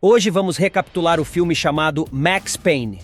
Hoje vamos recapitular o filme chamado Max Payne.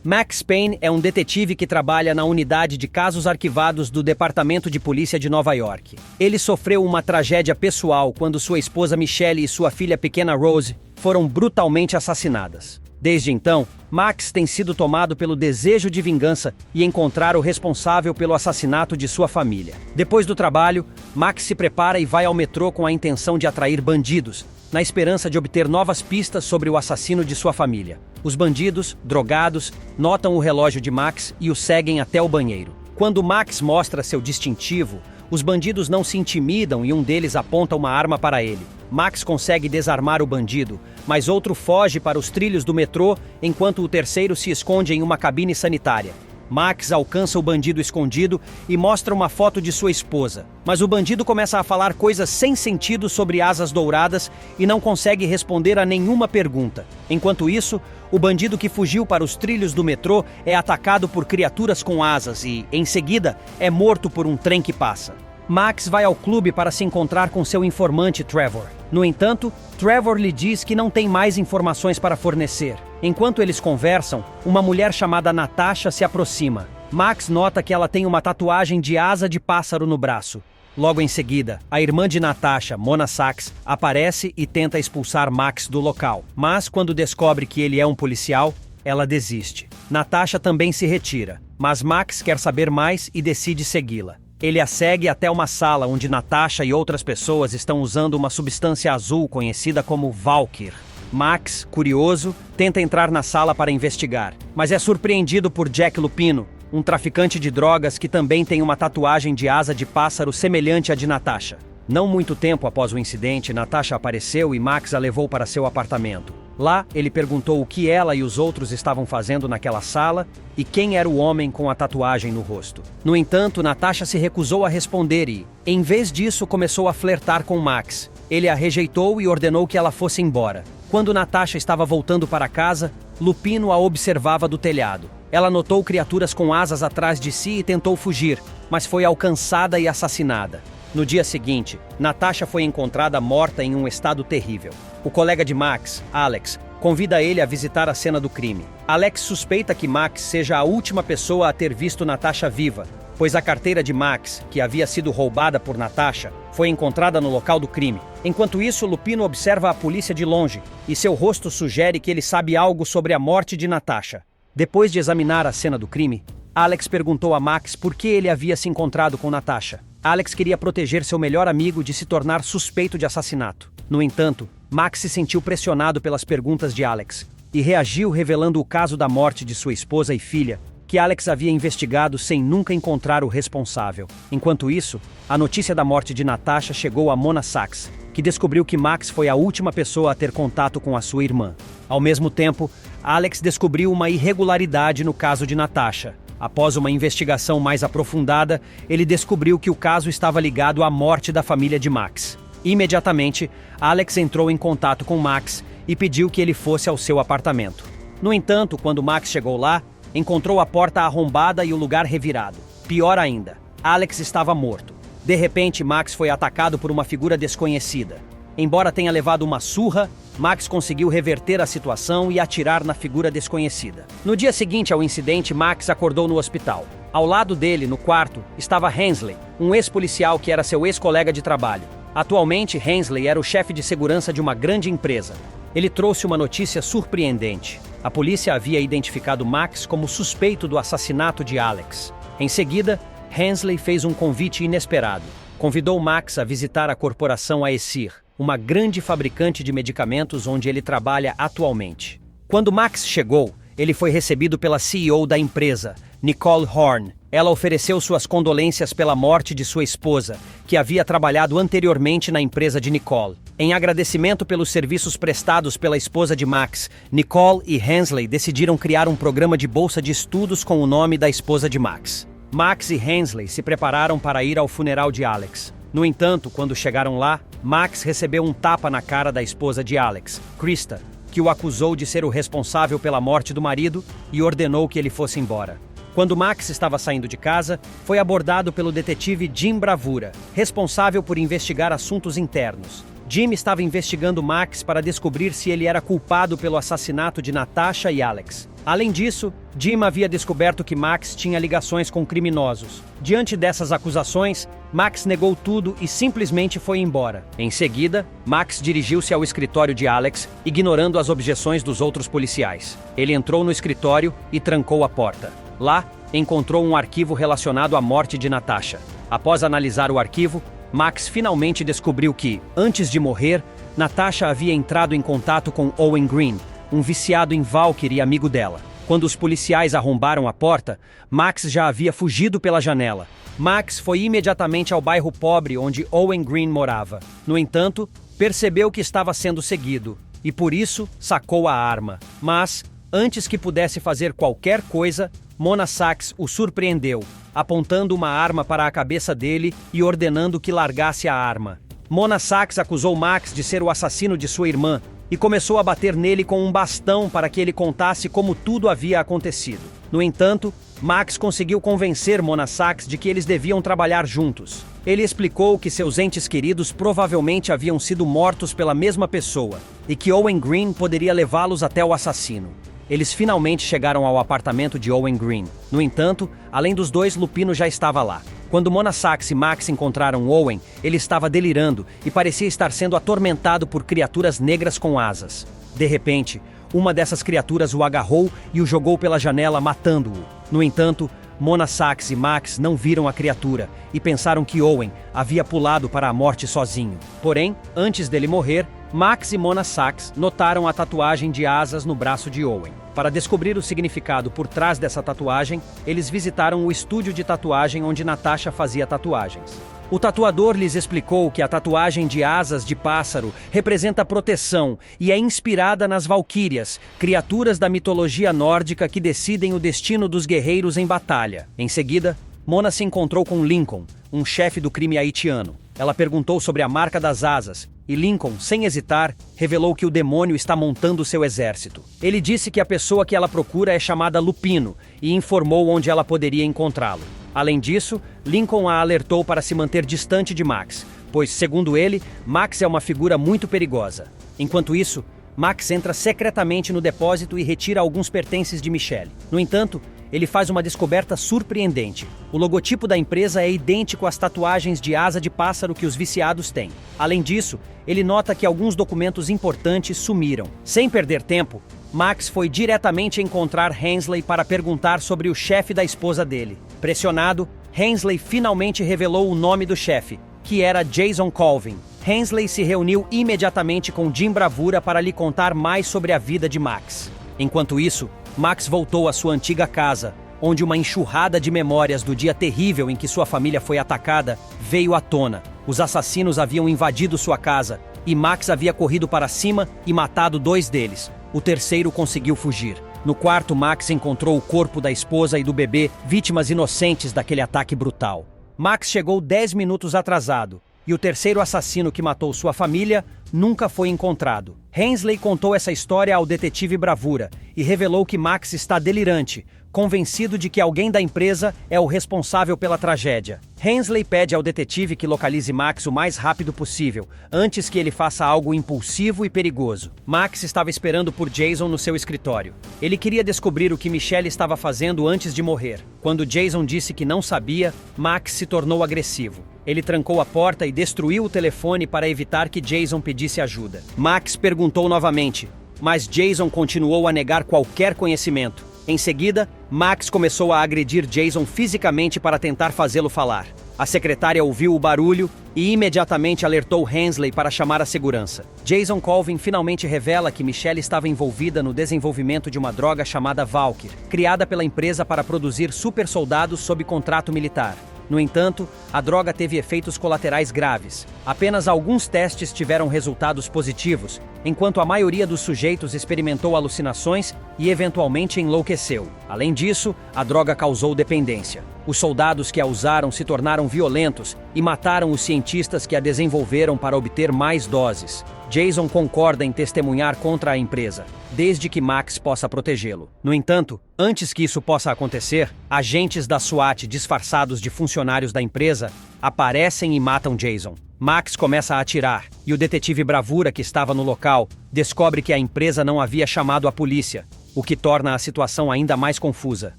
Max Payne é um detetive que trabalha na unidade de casos arquivados do Departamento de Polícia de Nova York. Ele sofreu uma tragédia pessoal quando sua esposa Michelle e sua filha pequena Rose foram brutalmente assassinadas. Desde então, Max tem sido tomado pelo desejo de vingança e encontrar o responsável pelo assassinato de sua família. Depois do trabalho, Max se prepara e vai ao metrô com a intenção de atrair bandidos, na esperança de obter novas pistas sobre o assassino de sua família. Os bandidos, drogados, notam o relógio de Max e o seguem até o banheiro. Quando Max mostra seu distintivo, os bandidos não se intimidam e um deles aponta uma arma para ele. Max consegue desarmar o bandido, mas outro foge para os trilhos do metrô, enquanto o terceiro se esconde em uma cabine sanitária. Max alcança o bandido escondido e mostra uma foto de sua esposa. Mas o bandido começa a falar coisas sem sentido sobre asas douradas e não consegue responder a nenhuma pergunta. Enquanto isso, o bandido que fugiu para os trilhos do metrô é atacado por criaturas com asas e, em seguida, é morto por um trem que passa. Max vai ao clube para se encontrar com seu informante Trevor. No entanto, Trevor lhe diz que não tem mais informações para fornecer. Enquanto eles conversam, uma mulher chamada Natasha se aproxima. Max nota que ela tem uma tatuagem de asa de pássaro no braço. Logo em seguida, a irmã de Natasha, Mona Sachs, aparece e tenta expulsar Max do local. Mas quando descobre que ele é um policial, ela desiste. Natasha também se retira, mas Max quer saber mais e decide segui-la. Ele a segue até uma sala onde Natasha e outras pessoas estão usando uma substância azul conhecida como Valkyr. Max, curioso, tenta entrar na sala para investigar, mas é surpreendido por Jack Lupino, um traficante de drogas que também tem uma tatuagem de asa de pássaro semelhante à de Natasha. Não muito tempo após o incidente, Natasha apareceu e Max a levou para seu apartamento. Lá, ele perguntou o que ela e os outros estavam fazendo naquela sala e quem era o homem com a tatuagem no rosto. No entanto, Natasha se recusou a responder e, em vez disso, começou a flertar com Max. Ele a rejeitou e ordenou que ela fosse embora. Quando Natasha estava voltando para casa, Lupino a observava do telhado. Ela notou criaturas com asas atrás de si e tentou fugir, mas foi alcançada e assassinada. No dia seguinte, Natasha foi encontrada morta em um estado terrível. O colega de Max, Alex, convida ele a visitar a cena do crime. Alex suspeita que Max seja a última pessoa a ter visto Natasha viva, pois a carteira de Max, que havia sido roubada por Natasha, foi encontrada no local do crime. Enquanto isso, Lupino observa a polícia de longe e seu rosto sugere que ele sabe algo sobre a morte de Natasha. Depois de examinar a cena do crime, Alex perguntou a Max por que ele havia se encontrado com Natasha. Alex queria proteger seu melhor amigo de se tornar suspeito de assassinato. No entanto, Max se sentiu pressionado pelas perguntas de Alex e reagiu revelando o caso da morte de sua esposa e filha, que Alex havia investigado sem nunca encontrar o responsável. Enquanto isso, a notícia da morte de Natasha chegou a Mona Sachs, que descobriu que Max foi a última pessoa a ter contato com a sua irmã. Ao mesmo tempo, Alex descobriu uma irregularidade no caso de Natasha. Após uma investigação mais aprofundada, ele descobriu que o caso estava ligado à morte da família de Max. Imediatamente, Alex entrou em contato com Max e pediu que ele fosse ao seu apartamento. No entanto, quando Max chegou lá, encontrou a porta arrombada e o lugar revirado. Pior ainda, Alex estava morto. De repente, Max foi atacado por uma figura desconhecida. Embora tenha levado uma surra, Max conseguiu reverter a situação e atirar na figura desconhecida. No dia seguinte ao incidente, Max acordou no hospital. Ao lado dele, no quarto, estava Hensley, um ex-policial que era seu ex-colega de trabalho. Atualmente, Hensley era o chefe de segurança de uma grande empresa. Ele trouxe uma notícia surpreendente. A polícia havia identificado Max como suspeito do assassinato de Alex. Em seguida, Hensley fez um convite inesperado. Convidou Max a visitar a corporação Aesir, uma grande fabricante de medicamentos onde ele trabalha atualmente. Quando Max chegou, ele foi recebido pela CEO da empresa, Nicole Horn. Ela ofereceu suas condolências pela morte de sua esposa, que havia trabalhado anteriormente na empresa de Nicole. Em agradecimento pelos serviços prestados pela esposa de Max, Nicole e Hensley decidiram criar um programa de bolsa de estudos com o nome da esposa de Max. Max e Hensley se prepararam para ir ao funeral de Alex. No entanto, quando chegaram lá, Max recebeu um tapa na cara da esposa de Alex, Krista, que o acusou de ser o responsável pela morte do marido e ordenou que ele fosse embora. Quando Max estava saindo de casa, foi abordado pelo detetive Jim Bravura, responsável por investigar assuntos internos. Jim estava investigando Max para descobrir se ele era culpado pelo assassinato de Natasha e Alex. Além disso, Jim havia descoberto que Max tinha ligações com criminosos. Diante dessas acusações, Max negou tudo e simplesmente foi embora. Em seguida, Max dirigiu-se ao escritório de Alex, ignorando as objeções dos outros policiais. Ele entrou no escritório e trancou a porta. Lá, encontrou um arquivo relacionado à morte de Natasha. Após analisar o arquivo, Max finalmente descobriu que, antes de morrer, Natasha havia entrado em contato com Owen Green, um viciado em Valkyrie e amigo dela. Quando os policiais arrombaram a porta, Max já havia fugido pela janela. Max foi imediatamente ao bairro pobre onde Owen Green morava. No entanto, percebeu que estava sendo seguido e, por isso, sacou a arma. Mas, antes que pudesse fazer qualquer coisa, Mona Sax o surpreendeu, apontando uma arma para a cabeça dele e ordenando que largasse a arma. Mona Sax acusou Max de ser o assassino de sua irmã e começou a bater nele com um bastão para que ele contasse como tudo havia acontecido. No entanto, Max conseguiu convencer Mona Sax de que eles deviam trabalhar juntos. Ele explicou que seus entes queridos provavelmente haviam sido mortos pela mesma pessoa e que Owen Green poderia levá-los até o assassino. Eles finalmente chegaram ao apartamento de Owen Green. No entanto, além dos dois, Lupino já estava lá. Quando Mona Sax e Max encontraram Owen, ele estava delirando e parecia estar sendo atormentado por criaturas negras com asas. De repente, uma dessas criaturas o agarrou e o jogou pela janela, matando-o. No entanto, Mona Sax e Max não viram a criatura e pensaram que Owen havia pulado para a morte sozinho. Porém, antes dele morrer, Max e Mona Sax notaram a tatuagem de asas no braço de Owen. Para descobrir o significado por trás dessa tatuagem, eles visitaram o estúdio de tatuagem onde Natasha fazia tatuagens. O tatuador lhes explicou que a tatuagem de asas de pássaro representa proteção e é inspirada nas valquírias, criaturas da mitologia nórdica que decidem o destino dos guerreiros em batalha. Em seguida, Mona se encontrou com Lincoln, um chefe do crime haitiano. Ela perguntou sobre a marca das asas e Lincoln, sem hesitar, revelou que o demônio está montando seu exército. Ele disse que a pessoa que ela procura é chamada Lupino e informou onde ela poderia encontrá-lo. Além disso, Lincoln a alertou para se manter distante de Max, pois, segundo ele, Max é uma figura muito perigosa. Enquanto isso, Max entra secretamente no depósito e retira alguns pertences de Michelle. No entanto, ele faz uma descoberta surpreendente. O logotipo da empresa é idêntico às tatuagens de asa de pássaro que os viciados têm. Além disso, ele nota que alguns documentos importantes sumiram. Sem perder tempo, Max foi diretamente encontrar Hensley para perguntar sobre o chefe da esposa dele. Pressionado, Hensley finalmente revelou o nome do chefe, que era Jason Colvin. Hensley se reuniu imediatamente com Jim Bravura para lhe contar mais sobre a vida de Max. Enquanto isso, Max voltou à sua antiga casa, onde uma enxurrada de memórias do dia terrível em que sua família foi atacada veio à tona. Os assassinos haviam invadido sua casa e Max havia corrido para cima e matado 2 deles. O terceiro conseguiu fugir. No quarto, Max encontrou o corpo da esposa e do bebê, vítimas inocentes daquele ataque brutal. Max chegou 10 minutos atrasado, e o terceiro assassino que matou sua família nunca foi encontrado. Hensley contou essa história ao detetive Bravura e revelou que Max está delirante, convencido de que alguém da empresa é o responsável pela tragédia. Hensley pede ao detetive que localize Max o mais rápido possível, antes que ele faça algo impulsivo e perigoso. Max estava esperando por Jason no seu escritório. Ele queria descobrir o que Michelle estava fazendo antes de morrer. Quando Jason disse que não sabia, Max se tornou agressivo. Ele trancou a porta e destruiu o telefone para evitar que Jason pedisse ajuda. Max perguntou novamente, mas Jason continuou a negar qualquer conhecimento. Em seguida, Max começou a agredir Jason fisicamente para tentar fazê-lo falar. A secretária ouviu o barulho e imediatamente alertou Hensley para chamar a segurança. Jason Colvin finalmente revela que Michelle estava envolvida no desenvolvimento de uma droga chamada Valkyrie, criada pela empresa para produzir supersoldados sob contrato militar. No entanto, a droga teve efeitos colaterais graves. Apenas alguns testes tiveram resultados positivos, enquanto a maioria dos sujeitos experimentou alucinações e eventualmente enlouqueceu. Além disso, a droga causou dependência. Os soldados que a usaram se tornaram violentos e mataram os cientistas que a desenvolveram para obter mais doses. Jason concorda em testemunhar contra a empresa, desde que Max possa protegê-lo. No entanto, antes que isso possa acontecer, agentes da SWAT disfarçados de funcionários da empresa aparecem e matam Jason. Max começa a atirar, e o detetive Bravura, que estava no local, descobre que a empresa não havia chamado a polícia, o que torna a situação ainda mais confusa.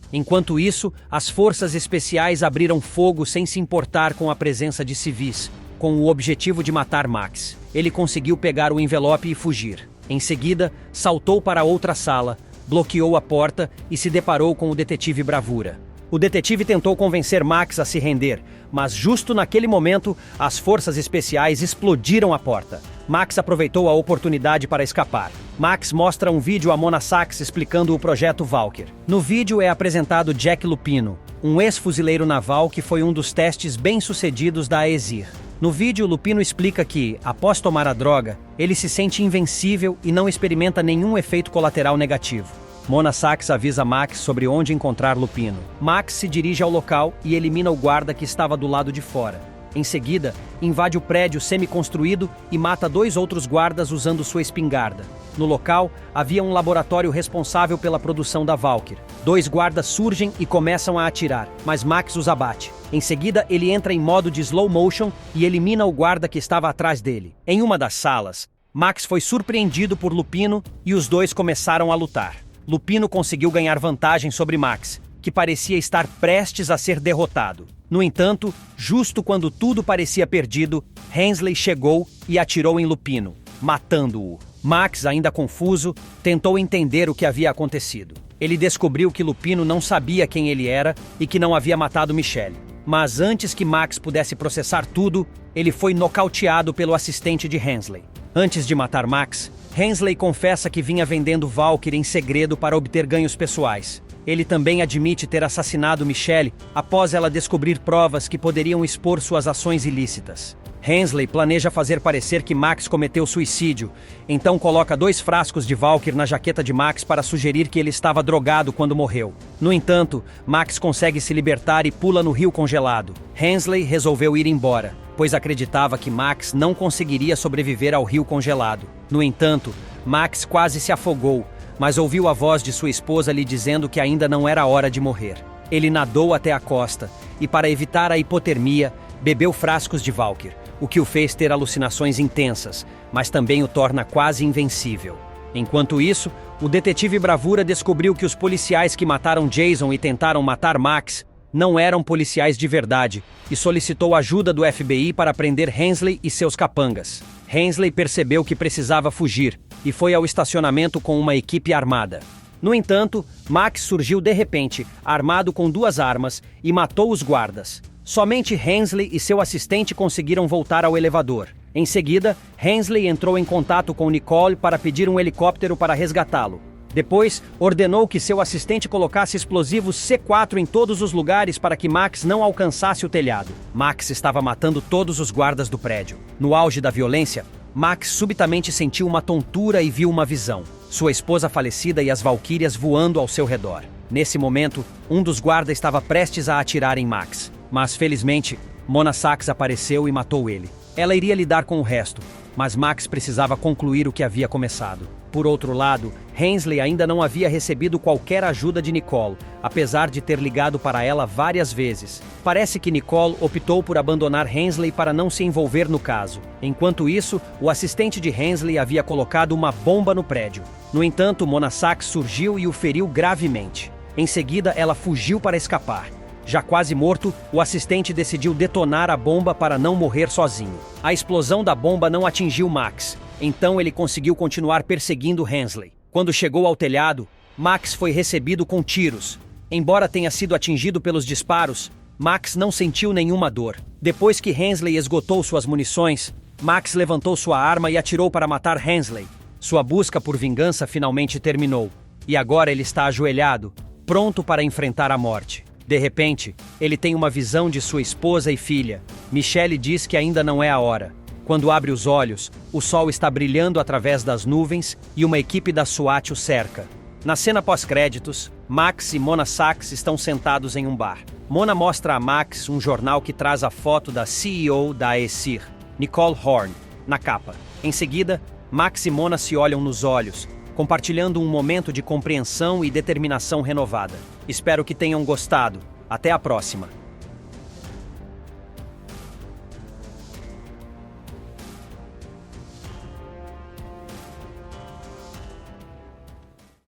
Enquanto isso, as forças especiais abriram fogo sem se importar com a presença de civis, com o objetivo de matar Max. Ele conseguiu pegar o envelope e fugir. Em seguida, saltou para outra sala, bloqueou a porta e se deparou com o detetive Bravura. O detetive tentou convencer Max a se render, mas justo naquele momento, as forças especiais explodiram a porta. Max aproveitou a oportunidade para escapar. Max mostra um vídeo a Mona Sax explicando o projeto Valkyr. No vídeo é apresentado Jack Lupino, um ex-fuzileiro naval que foi um dos testes bem-sucedidos da AESIR. No vídeo, Lupino explica que, após tomar a droga, ele se sente invencível e não experimenta nenhum efeito colateral negativo. Mona Sax avisa Max sobre onde encontrar Lupino. Max se dirige ao local e elimina o guarda que estava do lado de fora. Em seguida, invade o prédio semi-construído e mata 2 outros guardas usando sua espingarda. No local, havia um laboratório responsável pela produção da Valkyr. 2 guardas surgem e começam a atirar, mas Max os abate. Em seguida, ele entra em modo de slow motion e elimina o guarda que estava atrás dele. Em uma das salas, Max foi surpreendido por Lupino e os 2 começaram a lutar. Lupino conseguiu ganhar vantagem sobre Max, que parecia estar prestes a ser derrotado. No entanto, justo quando tudo parecia perdido, Hensley chegou e atirou em Lupino, matando-o. Max, ainda confuso, tentou entender o que havia acontecido. Ele descobriu que Lupino não sabia quem ele era e que não havia matado Michelle. Mas antes que Max pudesse processar tudo, ele foi nocauteado pelo assistente de Hensley. Antes de matar Max, Hensley confessa que vinha vendendo Valkyr em segredo para obter ganhos pessoais. Ele também admite ter assassinado Michelle após ela descobrir provas que poderiam expor suas ações ilícitas. Hensley planeja fazer parecer que Max cometeu suicídio, então coloca 2 frascos de Valkyr na jaqueta de Max para sugerir que ele estava drogado quando morreu. No entanto, Max consegue se libertar e pula no rio congelado. Hensley resolveu ir embora, pois acreditava que Max não conseguiria sobreviver ao rio congelado. No entanto, Max quase se afogou, mas ouviu a voz de sua esposa lhe dizendo que ainda não era hora de morrer. Ele nadou até a costa e, para evitar a hipotermia, bebeu frascos de Valkyr, o que o fez ter alucinações intensas, mas também o torna quase invencível. Enquanto isso, o detetive Bravura descobriu que os policiais que mataram Jason e tentaram matar Max não eram policiais de verdade e solicitou ajuda do FBI para prender Hensley e seus capangas. Hensley percebeu que precisava fugir e foi ao estacionamento com uma equipe armada. No entanto, Max surgiu de repente, armado com 2 armas, e matou os guardas. Somente Hensley e seu assistente conseguiram voltar ao elevador. Em seguida, Hensley entrou em contato com Nicole para pedir um helicóptero para resgatá-lo. Depois, ordenou que seu assistente colocasse explosivos C4 em todos os lugares para que Max não alcançasse o telhado. Max estava matando todos os guardas do prédio. No auge da violência, Max subitamente sentiu uma tontura e viu uma visão. Sua esposa falecida e as valquírias voando ao seu redor. Nesse momento, um dos guardas estava prestes a atirar em Max. Mas, felizmente, Mona Sax apareceu e matou ele. Ela iria lidar com o resto, mas Max precisava concluir o que havia começado. Por outro lado, Hensley ainda não havia recebido qualquer ajuda de Nicole, apesar de ter ligado para ela várias vezes. Parece que Nicole optou por abandonar Hensley para não se envolver no caso. Enquanto isso, o assistente de Hensley havia colocado uma bomba no prédio. No entanto, Mona Sax surgiu e o feriu gravemente. Em seguida, ela fugiu para escapar. Já quase morto, o assistente decidiu detonar a bomba para não morrer sozinho. A explosão da bomba não atingiu Max, então ele conseguiu continuar perseguindo Hensley. Quando chegou ao telhado, Max foi recebido com tiros. Embora tenha sido atingido pelos disparos, Max não sentiu nenhuma dor. Depois que Hensley esgotou suas munições, Max levantou sua arma e atirou para matar Hensley. Sua busca por vingança finalmente terminou, e agora ele está ajoelhado, pronto para enfrentar a morte. De repente, ele tem uma visão de sua esposa e filha. Michelle diz que ainda não é a hora. Quando abre os olhos, o sol está brilhando através das nuvens e uma equipe da SWAT o cerca. Na cena pós-créditos, Max e Mona Sax estão sentados em um bar. Mona mostra a Max um jornal que traz a foto da CEO da AESIR, Nicole Horn, na capa. Em seguida, Max e Mona se olham nos olhos, compartilhando um momento de compreensão e determinação renovada. Espero que tenham gostado. Até a próxima!